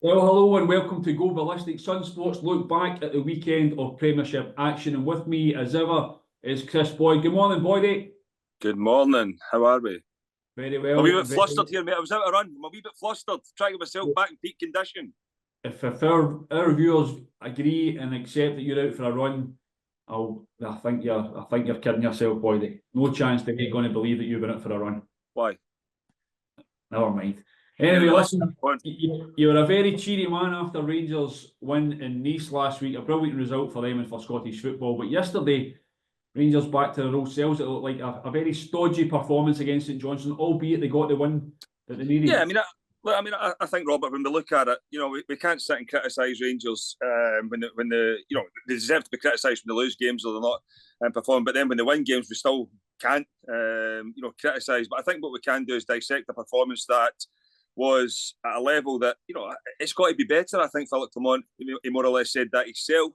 Well, hello and welcome to Go Ballistic. Sun Sports look back at the weekend of Premiership action, and with me, as ever, is Kris Boyd. Good morning, Boydie. Good morning. How are we? Very well. I'm a wee bit flustered here, mate. I was out of run. I'm a wee bit flustered, trying to get myself back in peak condition. If our viewers agree and accept that you're out for a run, I think you're kidding yourself, Boydie. No chance that you're going to believe that you've been out for a run. Why? Never mind. Anyway, listen, you were a very cheery man after Rangers win in Nice last week. A brilliant result for them and for Scottish football. But yesterday, Rangers back to their old selves. It looked like a very stodgy performance against St Johnstone, albeit they got the win that they needed. Yeah, I think, Robert, when we look at it, we can't sit and criticise Rangers when they deserve to be criticised when they lose games or they're not performing. But then when they win games, we still can't criticise. But I think what we can do is dissect a performance that was at a level that it's got to be better. I think Philippe Clement, he more or less said that himself.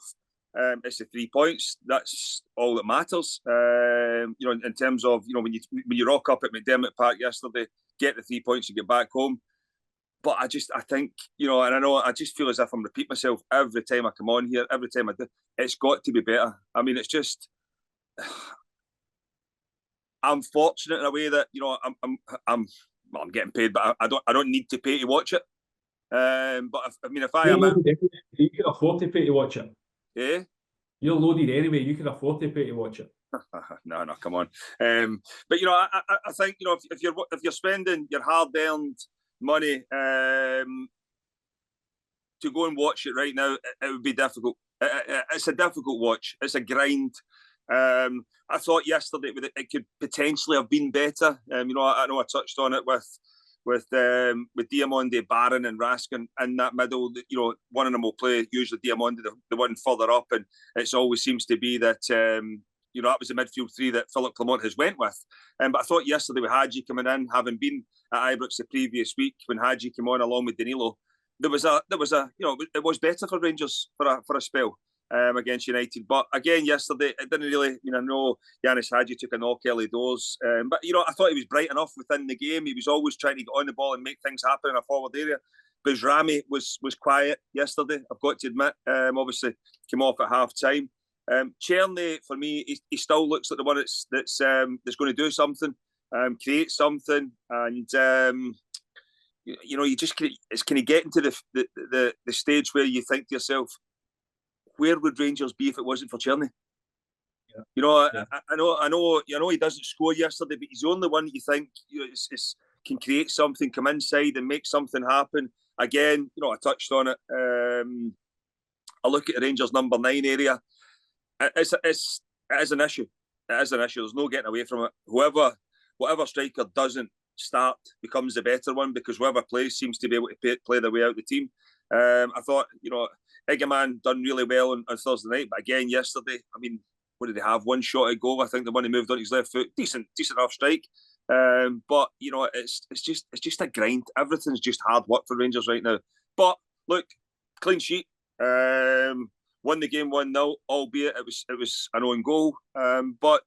It's the 3 points. That's all that matters. In terms of when you rock up at McDermott Park yesterday, get the 3 points and get back home. But I think I just feel as if I'm repeating myself every time I come on here, every time I do. It's got to be better. I mean, it's just I'm fortunate in a way that I'm getting paid, but I don't need to pay to watch it. But if I am, you can afford to pay to watch it. Yeah, you're loaded anyway. You can afford to pay to watch it. No, come on. But I think if you're spending your hard-earned money to go and watch it right now, it would be difficult. It's a difficult watch. It's a grind. I thought yesterday it could potentially have been better. I know I touched on it with Diamonde, Barron and Raskin in that middle. One of them will play, usually Diamonde, the one further up, and it always seems to be that that was the midfield three that Philippe Clement has went with. But I thought yesterday with Hadji coming in, having been at Ibrox the previous week when Hadji came on along with Danilo, it was better for Rangers for a spell against United. But again, yesterday it didn't really. I know Yanis Hadji took a knock early doors, but I thought he was bright enough within the game. He was always trying to get on the ball and make things happen in a forward area. Bujrami was quiet yesterday, I've got to admit. Obviously came off at half time. Czerny, for me, he still looks like the one that's going to do something, create something, and you just can you get into the stage where you think to yourself, where would Rangers be if it wasn't for Czerny? Yeah. I know he doesn't score yesterday, but he's the only one that you think can create something, come inside and make something happen. Again, I touched on it. I look at the Rangers number 9 area. It is an issue. It is an issue. There's no getting away from it. Whatever striker doesn't start becomes the better one, because whoever plays seems to be able to play their way out of the team. I thought, Egeman done really well on Thursday night, but again yesterday, what did they have? One shot at goal. I think the one he moved on his left foot, decent enough strike. But it's just a grind. Everything's just hard work for Rangers right now. But look, clean sheet. Won the game 1-0, albeit it was an own goal. But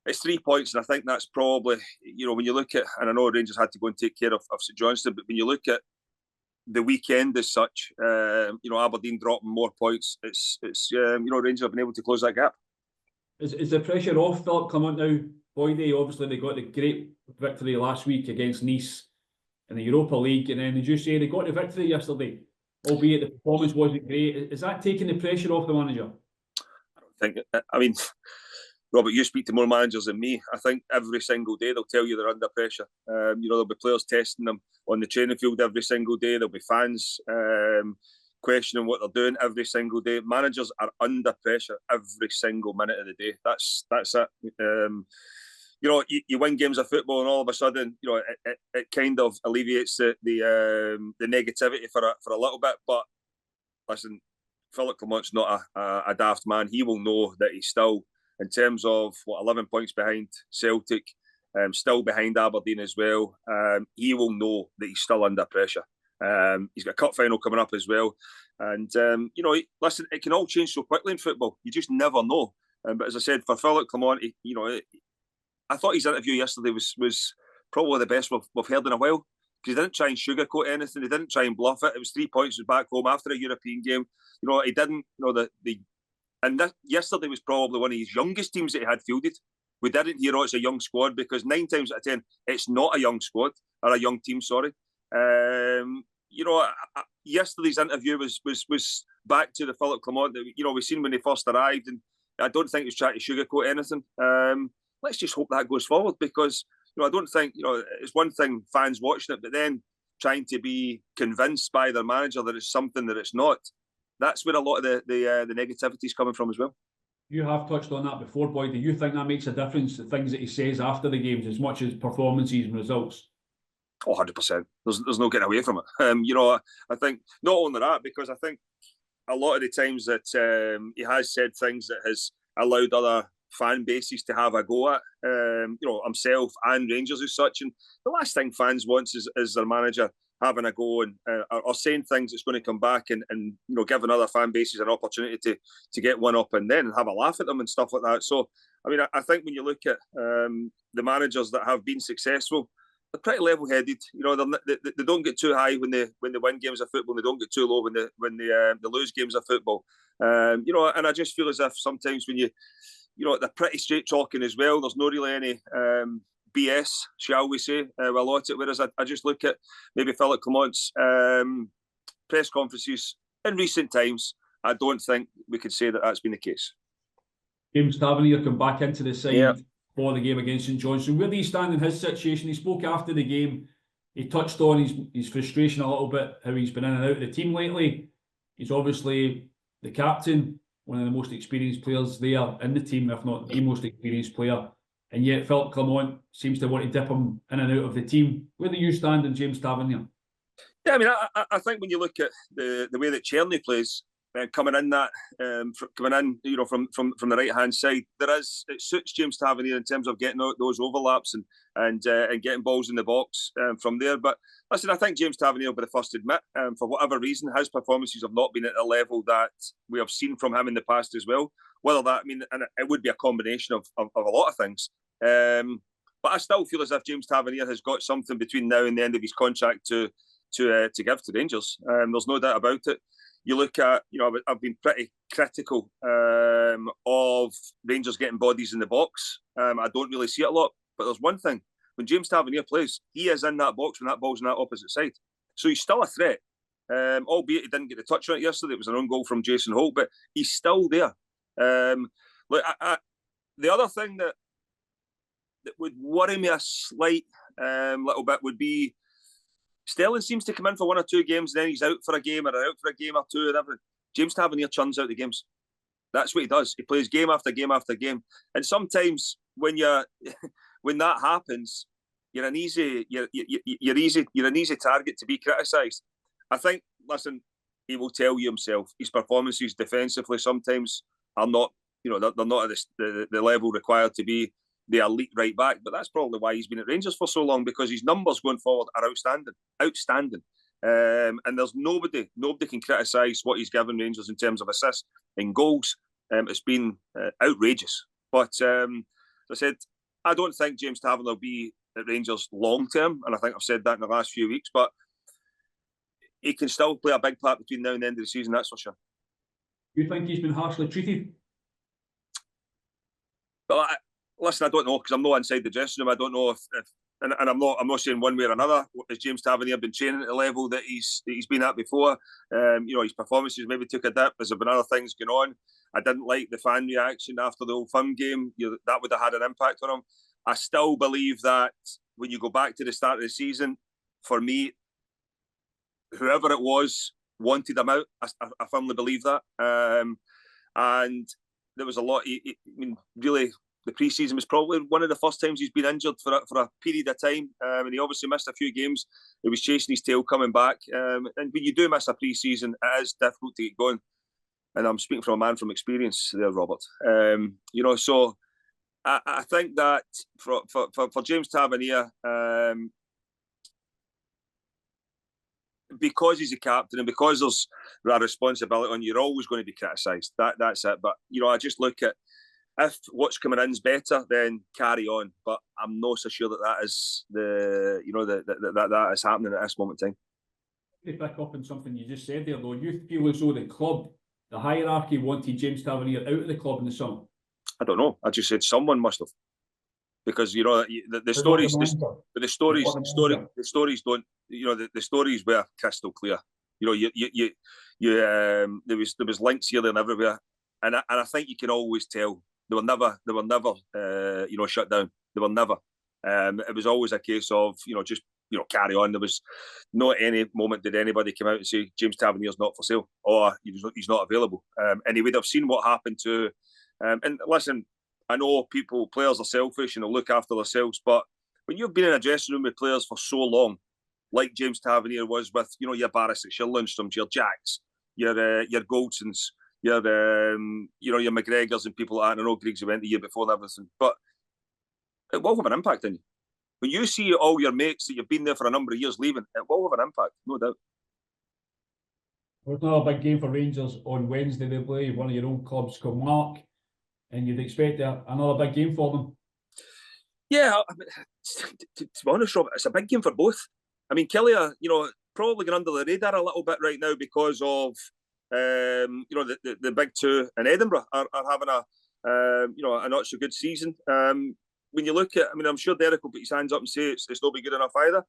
it's 3 points, and I think that's probably, when you look at, and I know Rangers had to go and take care of St Johnstone, but when you look at the weekend as such, Aberdeen dropping more points, it's Rangers have been able to close that gap. Is the pressure off Philippe Clement now, Boydie? Obviously they got the great victory last week against Nice in the Europa League, and then did you say they got the victory yesterday, albeit the performance wasn't great? Is that taking the pressure off the manager? I don't think. Robert, you speak to more managers than me. I think every single day they'll tell you they're under pressure. There'll be players testing them on the training field every single day. There'll be fans questioning what they're doing every single day. Managers are under pressure every single minute of the day. That's it. You win games of football, and all of a sudden, it kind of alleviates the negativity for a little bit. But listen, Philippe Clement's not a daft man. He will know that he's still, in terms of 11 points behind Celtic, still behind Aberdeen as well. He will know that he's still under pressure. He's got a cup final coming up as well. And, listen, it can all change so quickly in football. You just never know. But as I said, for Philippe Clement, I thought his interview yesterday was probably the best we've heard in a while. because he didn't try and sugarcoat anything. He didn't try and bluff it. It was 3 points back home after a European game. You know, he didn't. You know, yesterday was probably one of his youngest teams that he had fielded. We didn't hear, oh, it's a young squad, because 9 times out of 10, it's not a young squad, or a young team, sorry. You know, yesterday's interview was back to the Philippe Clement that, you know, we've seen when he first arrived, and I don't think he was trying to sugarcoat anything. Let's just hope that goes forward, because, you know, I don't think, you know, it's one thing fans watching it, but then trying to be convinced by their manager that it's something that it's not. That's where a lot of the negativity is coming from as well. You have touched on that before, Boyd. Do you think that makes a difference, the things that he says after the games, as much as performances and results? Oh, 100%. There's no getting away from it. You know, I think not only that, because I think a lot of the times that he has said things that has allowed other fan bases to have a go at, you know, himself and Rangers as such. And the last thing fans want is their manager having a go and or saying things that's going to come back and you know, giving other fan bases an opportunity to get one up and then and have a laugh at them and stuff like that. So, I mean, I think when you look at the managers that have been successful, they're pretty level-headed. You know, they don't get too high when they win games of football. They don't get too low when they lose games of football. You know, and I just feel as if sometimes when you know, they're pretty straight talking as well. There's no really any BS, shall we say, with a lot of it. Whereas I just look at maybe Philippe Clement's press conferences in recent times, I don't think we could say that that's been the case. James Tavernier come back into the side for the game against St Johnstone. Where do you stand in his situation? He spoke after the game. He touched on his frustration a little bit, how he's been in and out of the team lately. He's obviously the captain, one of the most experienced players there in the team, if not the most experienced player. And yet Philippe Clement seems to want to dip him in and out of the team. Where do you stand in James Tavernier? Yeah, I mean, I think when you look at the way that Czerny plays, coming in, you know, from the right hand side, it suits James Tavernier in terms of getting out those overlaps and getting balls in the box from there. But listen, I think James Tavernier will be the first to admit, for whatever reason, his performances have not been at the level that we have seen from him in the past as well. Whether that, I mean, and it would be a combination of a lot of things. But I still feel as if James Tavernier has got something between now and the end of his contract to give to Rangers. There's no doubt about it. You look at, you know, I've been pretty critical of Rangers getting bodies in the box. I don't really see it a lot. But there's one thing. When James Tavernier plays, he is in that box when that ball's on that opposite side. So he's still a threat. Albeit he didn't get the touch on it yesterday. It was an own goal from Jason Holt. But he's still there. Look, the other thing that would worry me a slight little bit would be Sterling seems to come in for 1 or 2 games, and then he's out for a game or out for a game or two and everything. James Tavernier churns out the games. That's what he does. He plays game after game after game. And sometimes when that happens, you're an easy target to be criticised. I think, listen, he will tell you himself, his performances defensively sometimes are not, you know, they're not at the level required to be the elite right back, but that's probably why he's been at Rangers for so long, because his numbers going forward are outstanding. And there's nobody can criticise what he's given Rangers in terms of assists and goals. It's been outrageous. But as I said, I don't think James Tavernier will be at Rangers long term, and I think I've said that in the last few weeks, but he can still play a big part between now and the end of the season, that's for sure. You think he's been harshly treated? Well, listen, I don't know, because I'm not inside the dressing room. I don't know if and I'm not saying one way or another. Has James Tavernier been training at the level that he's been at before? You know, his performances maybe took a dip. There's been other things going on. I didn't like the fan reaction after the Old Firm game. That would have had an impact on him. I still believe that when you go back to the start of the season, for me, whoever it was wanted him out. I firmly believe that. And there was a lot. I mean, really, the pre-season was probably one of the first times he's been injured for a period of time, and he obviously missed a few games. He was chasing his tail coming back, and when you do miss a pre-season, it is difficult to get going. And I'm speaking from a man from experience there, Robert. You know, so I think that for James Tavernier, because he's a captain and because there's a responsibility on you, you're always going to be criticised. That's it. But you know, I just look at if what's coming in's better, then carry on. But I'm not so sure that is that is happening at this moment in time. To pick up on something you just said there, though, you feel as though the club, the hierarchy, wanted James Tavernier out of the club in the summer? I don't know. I just said someone must have, because the stories don't. The stories were crystal clear. There was links here and everywhere, and I think you can always tell they were never shut down. They were never. It was always a case of just carry on. There was not any moment did anybody come out and say James Tavernier's not for sale or he's not available. And he would have seen what happened to. And listen, I know players are selfish and they'll look after themselves, but when you've been in a dressing room with players for so long, like James Tavernier was with, your Ballistics, your Lundstroms, your Jacks, your Goldsons, your McGregors and people like that. I know Griggs went the year before and everything, but it will have an impact on you. When you see all your mates that you've been there for a number of years leaving, it will have an impact, no doubt. Well, it's another big game for Rangers on Wednesday. They play one of your own clubs, Kilmarnock, and you'd expect another big game for them. Yeah, to be honest, Rob, it's a big game for both. I mean, Killia, probably going under the radar a little bit right now because of, the big two in Edinburgh are having a not so good season. When you look at, I'm sure Derek will put his hands up and say it's not been good enough either.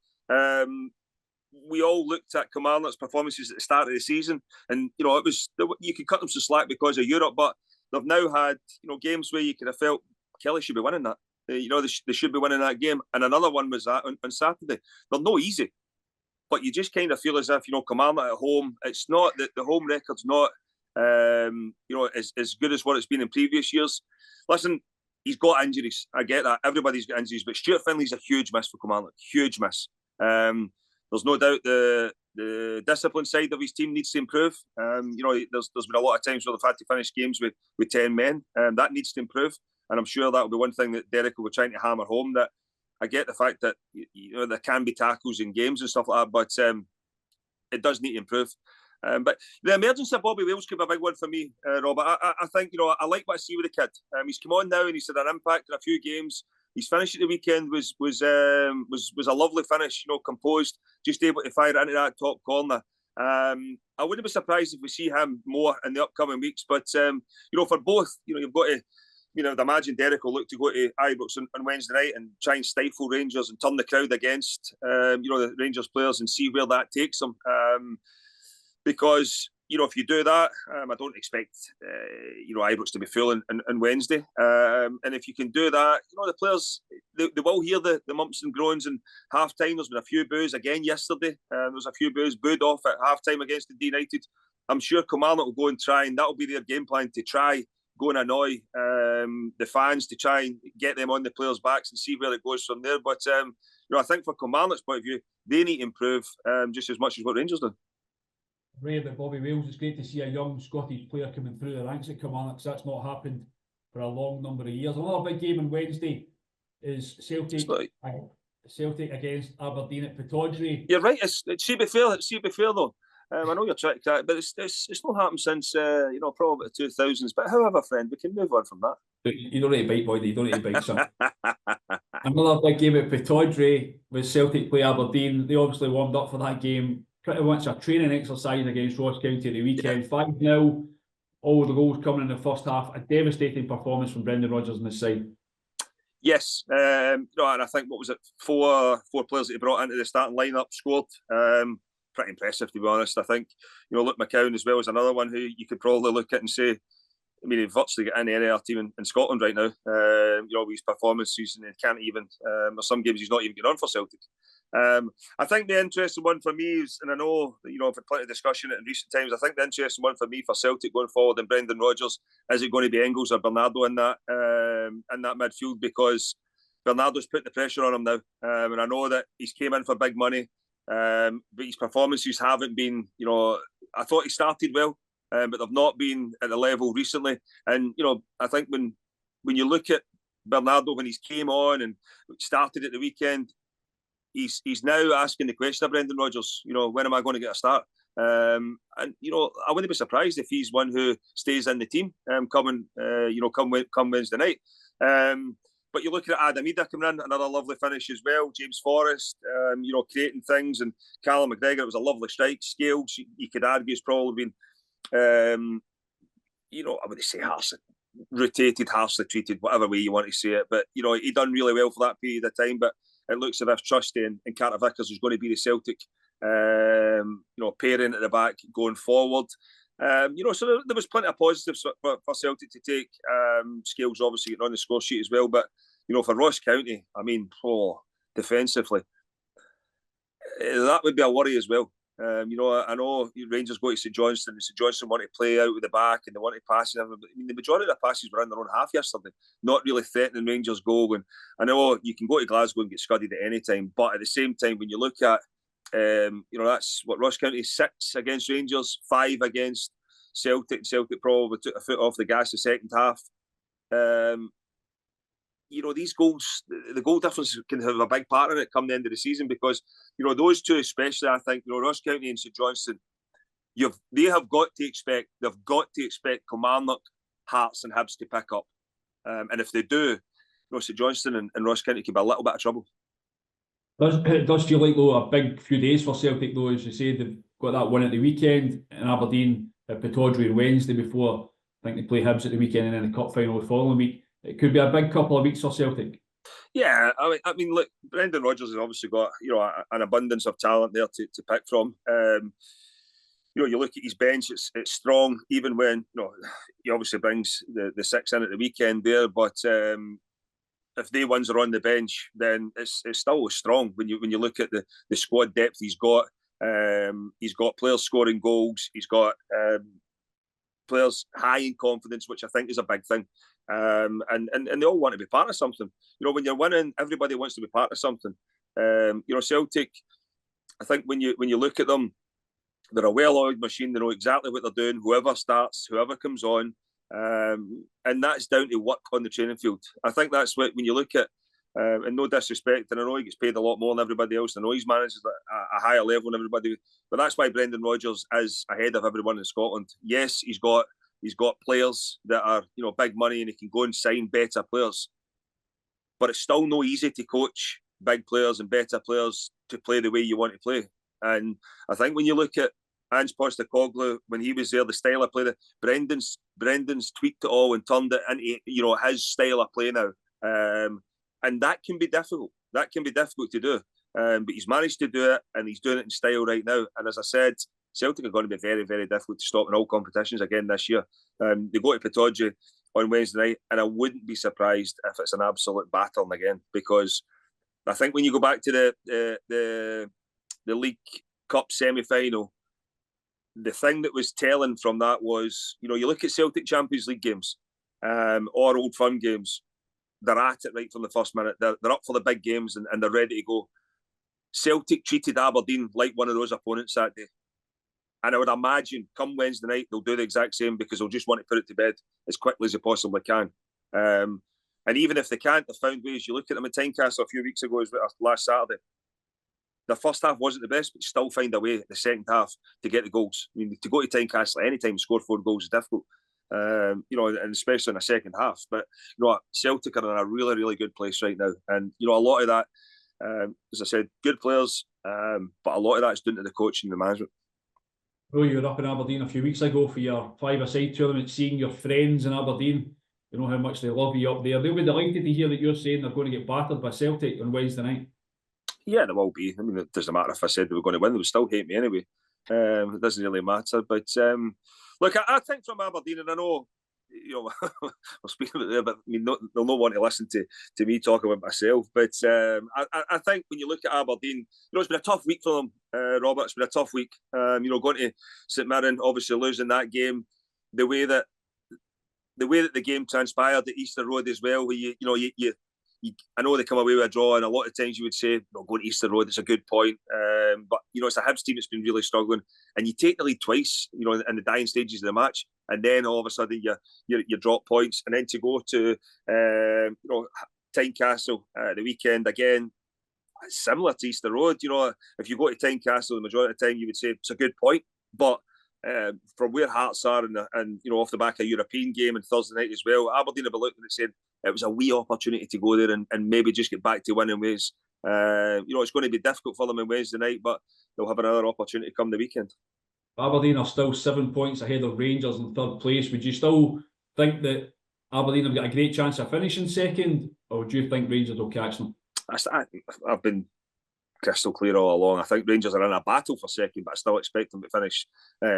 We all looked at Kilmarnock's performances at the start of the season, and it was you could cut them some slack because of Europe, but they've now had games where you could have felt Kelly should be winning that. They should be winning that game, and another one was that on Saturday. They're no easy, but you just kind of feel as if Kilmarnock at home. It's not that the home record's not as good as what it's been in previous years. Listen. He's got injuries. I get that. Everybody's got injuries, but Stuart Finley's a huge miss for Kilmarnock. Huge miss. There's no doubt the discipline side of his team needs to improve. There's been a lot of times where they've had to finish games with 10 men. That needs to improve, and I'm sure that'll be one thing that Derek will be trying to hammer home. That I get the fact that there can be tackles in games and stuff like that, but it does need to improve. But the emergence of Bobby Wales could be a big one for me, Robert. I think I like what I see with the kid. He's come on now and he's had an impact in a few games. His finish at the weekend was a lovely finish. Composed, just able to fire it into that top corner. I wouldn't be surprised if we see him more in the upcoming weeks. But for both, you've got to. I'd imagine Derek will look to go to Ibrox on Wednesday night and try and stifle Rangers and turn the crowd against the Rangers players and see where that takes them. Because if you do that, I don't expect Ibrox to be full on Wednesday. And if you can do that, the players they will hear the mumps and groans in half time. There's been a few boos again yesterday. There was a few boos booed off at half time against Dundee United. I'm sure Kilmarnock will go and try, and that'll be their game plan to try go and annoy the fans to try and get them on the players' backs and see where it goes from there. But I think for Kilmarnock's point of view, they need to improve just as much as what Rangers do. Ray, about Bobby Wales, it's great to see a young Scottish player coming through the ranks at Kilmarnock, because that's not happened for a long number of years. Another big game on Wednesday is Celtic against Aberdeen at Pittodrie. You're right. See, be fair though. I know you're trying to crack, but it's not happened since probably the 2000s. But however, friend, we can move on from that. You don't need to bite, boy. You don't need to bite, son. Another big game at Pittodrie with Celtic play Aberdeen. They obviously warmed up for that game. Pretty much a training exercise against Ross County at the weekend. 5-0. All the goals coming in the first half. A devastating performance from Brendan Rodgers on this side. Yes, and I think what was it? Four players that he brought into the starting lineup scored. Pretty impressive, to be honest. I think Luke McCown as well is another one who you could probably look at and say, he virtually get any other team in Scotland right now. His performances, and he can't even. There's some games he's not even getting on for Celtic. I think the interesting one for me is, and I know that I've had plenty of discussion in recent times. I think the interesting one for me for Celtic going forward and Brendan Rodgers, is it going to be Engels or Bernardo in that midfield, because Bernardo's put the pressure on him now, and I know that he's came in for big money, but his performances haven't been. I thought he started well, but they've not been at the level recently. And I think when you look at Bernardo when he's came on and started at the weekend. He's now asking the question of Brendan Rodgers, when am I going to get a start? And I wouldn't be surprised if he's one who stays in the team come Wednesday night. But you look at Adam Ida coming in, another lovely finish as well. James Forrest, creating things, and Callum McGregor. It was a lovely strike. Scales, you could argue, has probably been, I wouldn't say harshly treated, whatever way you want to say it. But he done really well for that period of time. But it looks as if Trusty and Carter Vickers is going to be the Celtic, pairing at the back going forward. So there was plenty of positives for Celtic to take. Scales obviously getting on the score sheet as well, but for Ross County, I mean, defensively, that would be a worry as well. I know Rangers go to St Johnstone, and St Johnstone want to play out with the back and they want to pass. I mean, the majority of the passes were in their own half yesterday, not really threatening Rangers' goal. And I know you can go to Glasgow and get scudded at any time, but at the same time, when you look at that's what Ross County 6 against Rangers, 5 against Celtic. Celtic probably took a foot off the gas the second half. These goals, the goal difference can have a big part in it come the end of the season, because those two especially, I think, Ross County and St Johnstone, they've got to expect Kilmarnock, Hearts and Hibs to pick up, and if they do, St Johnstone and Ross County could be a little bit of trouble. It does feel like, though, a big few days for Celtic, though, as you say. They've got that win at the weekend in Aberdeen, at Pittodrie on Wednesday before, I think they play Hibs at the weekend, and then the cup final the following week. It could be a big couple of weeks for Celtic. Yeah, I mean, look, Brendan Rodgers has obviously got an abundance of talent there to pick from. You look at his bench; it's strong, even when he obviously brings the 6 in at the weekend there. But if they ones are on the bench, then it's still strong when you look at the squad depth he's got. He's got players scoring goals. He's got players high in confidence, which I think is a big thing. And they all want to be part of something. When you're winning, everybody wants to be part of something. Celtic, I think when you look at them, they're a well-oiled machine. They know exactly what they're doing. Whoever starts, whoever comes on, and that's down to work on the training field. I think that's what, when you look at, and no disrespect, and I know he gets paid a lot more than everybody else. I know he's managed at a higher level than everybody, but that's why Brendan Rodgers is ahead of everyone in Scotland. Yes, he's got players that are big money, and he can go and sign better players, but it's still no easy to coach big players and better players to play the way you want to play. And I think when you look at Ange Postecoglou, when he was there, the style of play, Brendan's tweaked it all and turned it into his style of play now, and that can be difficult. That can be difficult to do, but he's managed to do it, and he's doing it in style right now. And as I said, Celtic are going to be very, very difficult to stop in all competitions again this year. They go to Pittodrie on Wednesday night, and I wouldn't be surprised if it's an absolute battling again, because I think when you go back to the League Cup semi-final, the thing that was telling from that was, you look at Celtic Champions League games or Old Firm games, they're at it right from the first minute. They're up for the big games and they're ready to go. Celtic treated Aberdeen like one of those opponents that day. And I would imagine come Wednesday night, they'll do the exact same, because they'll just want to put it to bed as quickly as they possibly can. And even if they can't, they've found ways. You look at them at Tynecastle a few weeks ago, last Saturday. The first half wasn't the best, but still find a way in the second half to get the goals. I mean, to go to Tynecastle any time and score 4 goals is difficult, and especially in the second half. But Celtic are in a really, really good place right now, and a lot of that, as I said, good players, but a lot of that is down to the coaching and the management. Well, you were up in Aberdeen a few weeks ago for your 5-a-side tournament, seeing your friends in Aberdeen. You know how much they love you up there. They'll be delighted to hear that you're saying they're going to get battered by Celtic on Wednesday night. Yeah, they will be. I mean, it doesn't matter if I said they were going to win; they would still hate me anyway. It doesn't really matter. But look, I think from Aberdeen, and I know we're speaking about there, but I mean, they'll not want to listen to me talk about myself. But I think when you look at Aberdeen, it's been a tough week for them, Robert. It's been a tough week. Going to St Mirren, obviously losing that game, the way that the game transpired at Easter Road as well, where I know they come away with a draw, and a lot of times you would say, going to Easter Road, it's a good point. But it's a Hibs team that's been really struggling, and you take the lead twice, in the dying stages of the match, and then all of a sudden you drop points, and then to go to Tynecastle the weekend again, similar to Easter Road. If you go to Tynecastle, the majority of the time you would say it's a good point. But from where Hearts are, and off the back of a European game and Thursday night as well, Aberdeen have been looking at saying it was a wee opportunity to go there and maybe just get back to winning ways. It's going to be difficult for them on Wednesday night, but they'll have another opportunity come the weekend. Aberdeen are still 7 points ahead of Rangers in third place. Would you still think that Aberdeen have got a great chance of finishing second, or do you think Rangers will catch them? I've been crystal clear all along. I think Rangers are in a battle for second, but I still expect them to finish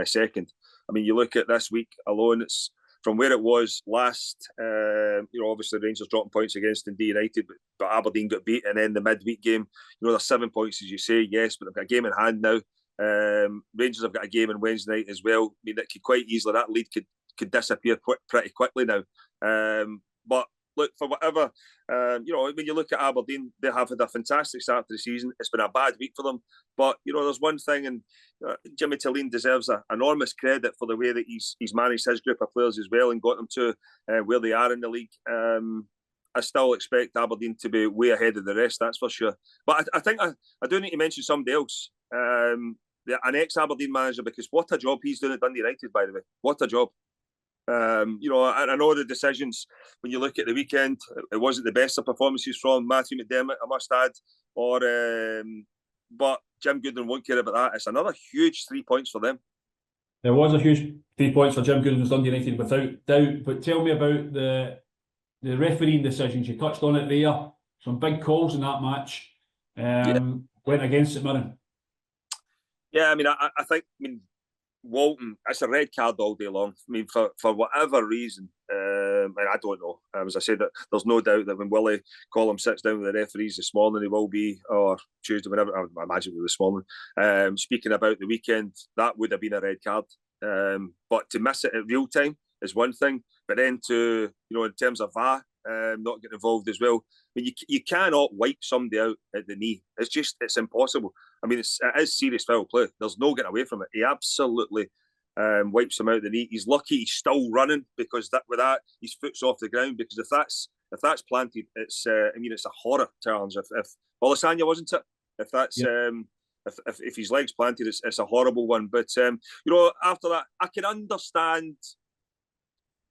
second. I mean, you look at this week alone, it's from where it was last. Obviously Rangers dropping points against Dundee United, but Aberdeen got beat, and then the midweek game, they're 7 points as you say, yes, but they've got a game in hand now. Rangers have got a game on Wednesday night as well. I mean, it could quite easily, that lead could disappear pretty quickly now. But look, for whatever, when you look at Aberdeen, they have had a fantastic start to the season. It's been a bad week for them, but there's one thing, and Jimmy Tillene deserves enormous credit for the way that he's managed his group of players as well and got them to where they are in the league. I still expect Aberdeen to be way ahead of the rest, that's for sure. But I think I do need to mention somebody else, an ex-Aberdeen manager, because what a job he's doing at Dundee United, by the way. What a job. I know the decisions, when you look at the weekend, it wasn't the best of performances from Matthew McDermott, I must add, but Jim Goodwin won't care about that. It's another huge 3 points for them. There was a huge 3 points for Jim Goodwin's Dundee United, without doubt. But tell me about the refereeing decisions. You touched on it there. Some big calls in that match. Went against St Mirren. Yeah, I mean, I think, Walton, it's a red card all day long. I mean, for whatever reason, and I don't know. As I said, that there's no doubt that when Willie Collum sits down with the referees this morning, he will be, or Tuesday, whenever, I imagine it was this morning, speaking about the weekend, that would have been a red card. But to miss it at real time is one thing, but then to, in terms of VAR, not getting involved as well. I mean, you cannot wipe somebody out at the knee. It's impossible. I mean, it is serious foul play. There's no getting away from it. He absolutely wipes him out the knee. He's lucky he's still running, because with that his foot's off the ground. Because if that's planted, it's it's a horror challenge. If Bolasanya, wasn't it? If that's if his leg's planted, it's a horrible one. But after that, I can understand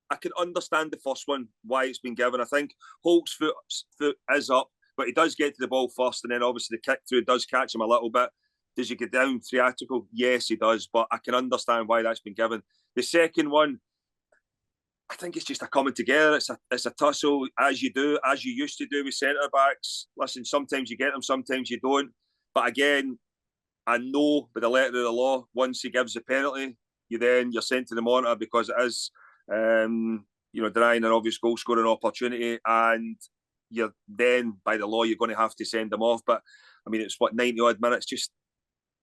the first one, why it's been given. I think Holt's foot is up, but he does get to the ball first, and then obviously the kick through does catch him a little bit. Does he get down theatrical? Yes, he does, but I can understand why that's been given. The second one, I think it's just a coming together. It's a tussle, as you used to do with centre backs. Listen, sometimes you get them, sometimes you don't. But again, I know by the letter of the law, once he gives the penalty, you're sent to the monitor, because it is denying an obvious goal scoring opportunity, and you're then, by the law, you're going to have to send them off. But I mean, it's 90 odd minutes. Just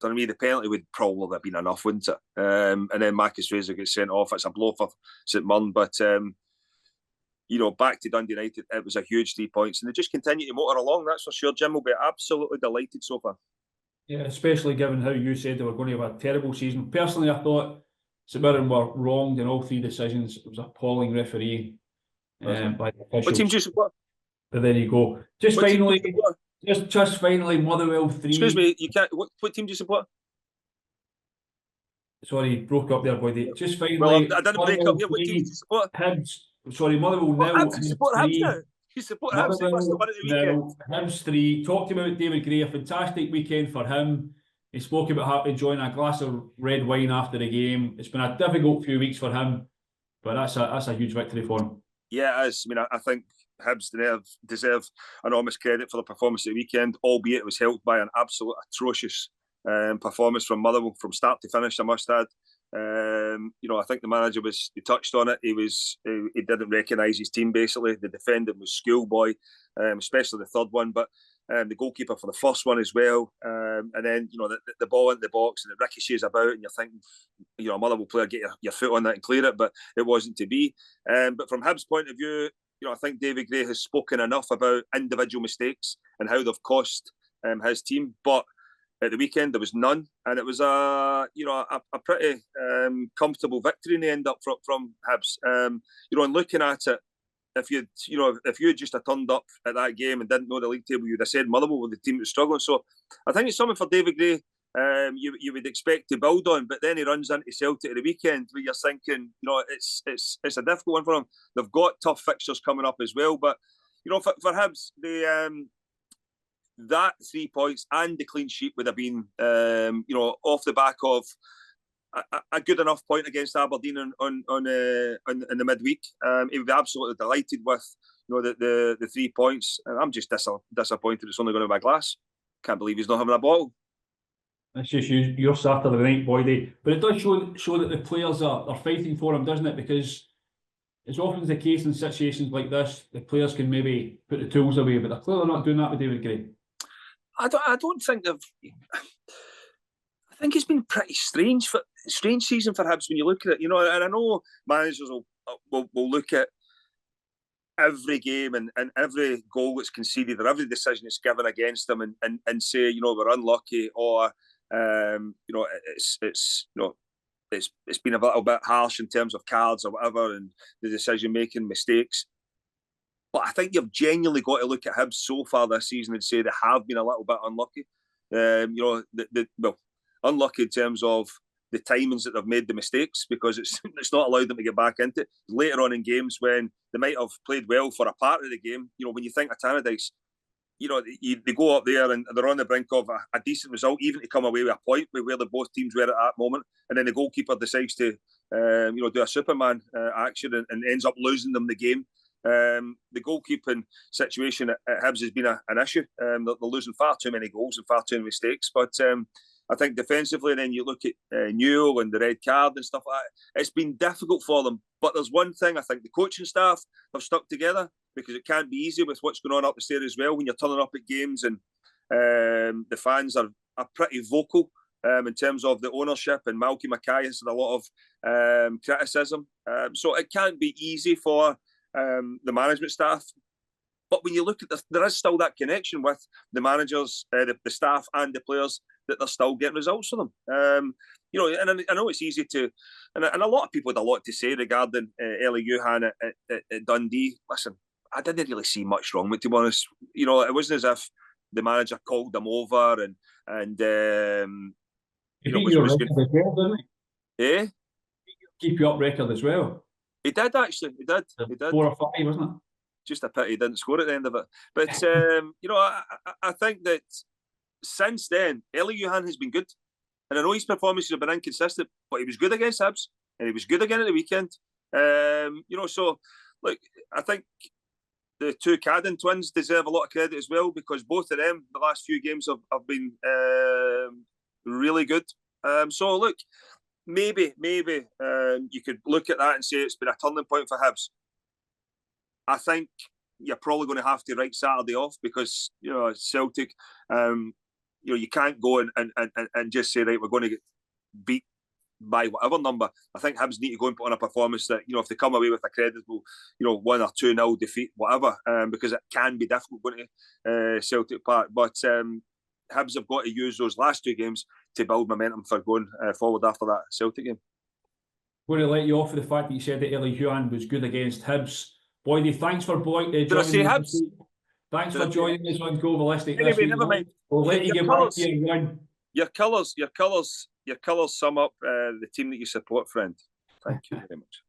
for me, the penalty would probably have been enough, wouldn't it? And then Marcus Fraser gets sent off. It's a blow for St Mirren, but back to Dundee United, it was a huge 3 points, and they just continue to motor along. That's for sure. Jim will be absolutely delighted so far. Yeah, especially given how you said they were going to have a terrible season. Personally, I thought St Mirren were wronged in all three decisions. It was appalling refereeing by the officials. What team do you support? But there you go. Just finally, Motherwell 3. Excuse me, you can't. What team do you support? Sorry, broke up there, boy. Just finally. Well, I didn't break up here. What team do you support? Hibs. Sorry, Motherwell nil. Hibs. You support Hibs now? You support Hibs? They must have won at the weekend. Hibs 3. Talked about David Gray. A fantastic weekend for him. He spoke about enjoying a glass of red wine after the game. It's been a difficult few weeks for him, but that's a huge victory for him. Yeah, it is. I mean, I think Hibs deserve enormous credit for the performance of the weekend, albeit it was helped by an absolute atrocious performance from Motherwell from start to finish, I must add. I think the manager he touched on it. He didn't recognise his team, basically. The defending was schoolboy, especially the third one, but the goalkeeper for the first one as well. And then, the ball into the box and it ricochets about, and you're thinking, a Motherwell player, get your foot on that and clear it, but it wasn't to be. But from Hibs' point of view, I think David Gray has spoken enough about individual mistakes and how they've cost his team. But at the weekend, there was none, and it was a pretty comfortable victory in the end up from Hibs. And looking at it, if you just had turned up at that game and didn't know the league table, you'd have said Motherwell were the team that was struggling. So I think it's something for David Gray you would expect to build on, but then he runs into Celtic at the weekend where you're thinking, it's a difficult one for them. They've got tough fixtures coming up as well, but for Hibs, that 3 points and the clean sheet would have been, off the back of a good enough point against Aberdeen in the midweek. He would be absolutely delighted with the 3 points. And I'm just disappointed it's only going to be a glass. Can't believe he's not having a bottle. It's just your Saturday night, Boydie. But it does show that the players are fighting for him, doesn't it? Because it's often the case in situations like this, the players can maybe put the tools away, but they're clearly not doing that with David Gray. I don't think they've. I think it's been pretty strange season for Hibs when you look at it. And I know managers will look at every game and every goal that's conceded or every decision that's given against them and say, we're unlucky, or it's been a little bit harsh in terms of cards or whatever, and the decision making mistakes. But I think you've genuinely got to look at Hibs so far this season and say they have been a little bit unlucky. Unlucky in terms of the timings that they've made the mistakes, because it's not allowed them to get back into it. Later on in games when they might have played well for a part of the game, when you think of Tannadice, they go up there and they're on the brink of a decent result, even to come away with a point with where the both teams were at that moment, and then the goalkeeper decides to do a Superman action and ends up losing them the game. The goalkeeping situation at Hibs has been an issue. They're losing far too many goals and far too many mistakes. But I think defensively, then you look at Newell and the red card and stuff like that, it's been difficult for them. But there's one thing, I think the coaching staff have stuck together, because it can't be easy with what's going on up the stair as well when you're turning up at games, and the fans are pretty vocal in terms of the ownership, and Malky Mackay has had a lot of criticism. So it can't be easy for the management staff. But when you look at there is still that connection with the managers, the staff and the players, that they're still getting results for them. And I know it's easy to, and a lot of people had a lot to say regarding Eli Johan at Dundee. Listen, I didn't really see much wrong with it, to be honest. It wasn't as if the manager called them over and was good. As well, didn't he? Eh? Keep you up record as well. He did, actually. He did. 4 or 5, wasn't it? Just a pity he didn't score at the end of it. But I think that since then, Eli Johan has been good. And I know his performances have been inconsistent, but he was good against Hibs, and he was good again at the weekend. So look, I think the two Cadden twins deserve a lot of credit as well, because both of them, the last few games have been really good. So look, maybe you could look at that and say it's been a turning point for Hibs. I think you're probably going to have to write Saturday off, because Celtic, you can't go and just say, right, we're going to get beat by whatever number. I think Hibs need to go and put on a performance that, if they come away with a credible, 1 or 2-0 defeat, whatever, because it can be difficult going to Celtic Park. But Hibs have got to use those last 2 games to build momentum for going forward after that Celtic game. I'm going to let you off with the fact that you said that Eli Johan was good against Hibs. Boydie, thanks for joining Did I say Hibs? Thanks for joining us on Go Ballistic. Anyway, never mind. We'll let you get back to your run. Your colours sum up the team that you support, friend. Thank you very much.